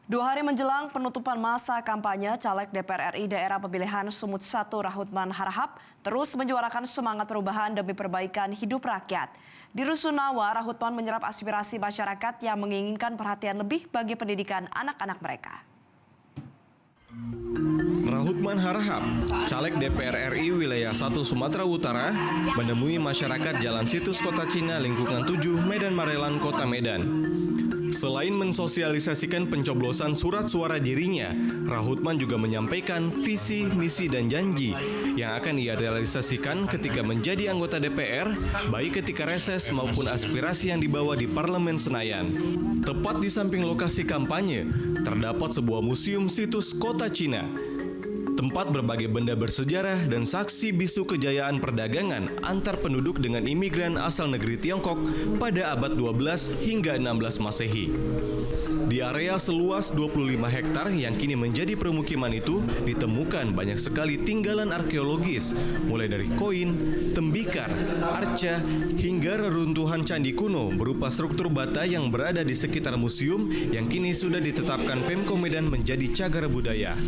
2 hari menjelang penutupan masa kampanye, caleg DPR RI daerah pemilihan Sumut 1 Rahutman Harahap terus menyuarakan semangat perubahan demi perbaikan hidup rakyat. Di Rusunawa, Rahutman menyerap aspirasi masyarakat yang menginginkan perhatian lebih bagi pendidikan anak-anak mereka. Rahutman Harahap, caleg DPR RI wilayah 1 Sumatera Utara, menemui masyarakat Jalan Situs Kota Cina lingkungan 7 Medan Marelan, Kota Medan. Selain mensosialisasikan pencoblosan surat suara dirinya, Rahutman juga menyampaikan visi, misi, dan janji yang akan ia realisasikan ketika menjadi anggota DPR, baik ketika reses maupun aspirasi yang dibawa di Parlemen Senayan. Tepat di samping lokasi kampanye, terdapat sebuah museum situs Kota Cina. Tempat berbagai benda bersejarah dan saksi bisu kejayaan perdagangan antar penduduk dengan imigran asal negeri Tiongkok pada abad 12 hingga 16 Masehi. Di area seluas 25 hektar yang kini menjadi permukiman itu ditemukan banyak sekali tinggalan arkeologis, mulai dari koin, tembikar, arca, hingga reruntuhan candi kuno berupa struktur bata yang berada di sekitar museum yang kini sudah ditetapkan Pemko Medan menjadi cagar budaya.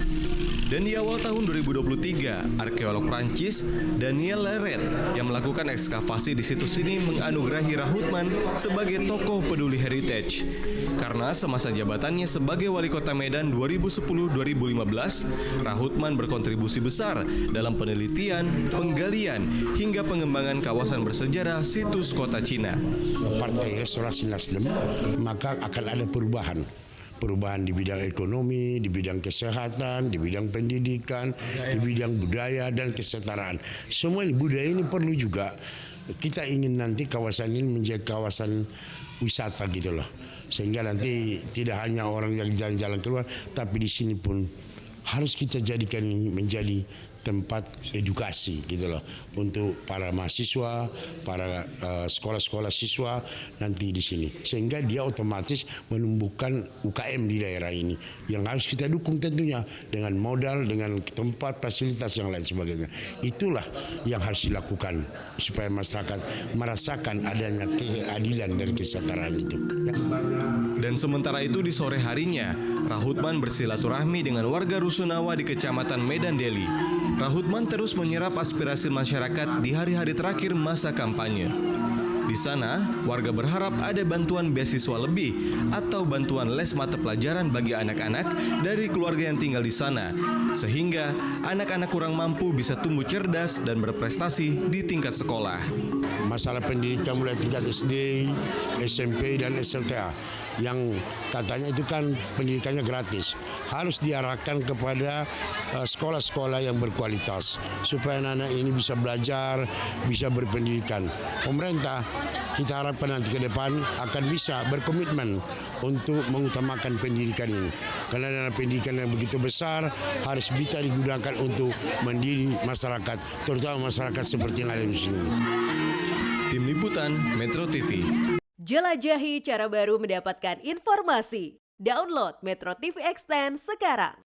Dan di awal tahun 2023, arkeolog Prancis Daniel Leret yang melakukan ekskavasi di situs ini menganugerahi Rahutman sebagai tokoh peduli heritage. Karena semasa jabatannya sebagai wali kota Medan 2010-2015, Rahutman berkontribusi besar dalam penelitian, penggalian, hingga pengembangan kawasan bersejarah situs Kota Cina. Partai Restorasi Nasdem, maka akan ada perubahan di bidang ekonomi, di bidang kesehatan, di bidang pendidikan, di bidang budaya dan kesetaraan. Semua ini budaya ini perlu juga. Kita ingin nanti kawasan ini menjadi kawasan wisata gitu loh. Sehingga nanti tidak hanya orang yang jalan-jalan keluar, tapi di sini pun harus kita jadikan ini menjadi tempat edukasi gitu loh untuk para mahasiswa, para sekolah-sekolah siswa nanti di sini, sehingga dia otomatis menumbuhkan UKM di daerah ini yang harus kita dukung tentunya dengan modal, dengan tempat, fasilitas yang lain sebagainya. Itulah yang harus dilakukan supaya masyarakat merasakan adanya keadilan dan kesetaraan itu. Dan sementara itu di sore harinya, Rahutman bersilaturahmi dengan warga Rusunawa di Kecamatan Medan Deli. Rahutman terus menyerap aspirasi masyarakat di hari-hari terakhir masa kampanye. Di sana, warga berharap ada bantuan beasiswa lebih atau bantuan les mata pelajaran bagi anak-anak dari keluarga yang tinggal di sana, sehingga anak-anak kurang mampu bisa tumbuh cerdas dan berprestasi di tingkat sekolah. Masalah pendidikan mulai tingkat SD, SMP, dan SLTA yang katanya itu kan pendidikannya gratis, harus diarahkan kepada sekolah-sekolah yang berkualitas supaya anak-anak ini bisa belajar, bisa berpendidikan. Pemerintah kita harapkan nanti ke depan akan bisa berkomitmen untuk mengutamakan pendidikan ini, karena dana pendidikan yang begitu besar harus bisa digunakan untuk mendidik masyarakat, terutama masyarakat seperti yang ada di sini. Tim Liputan Metro TV. Jelajahi cara baru mendapatkan informasi. Download Metro TV Extend sekarang.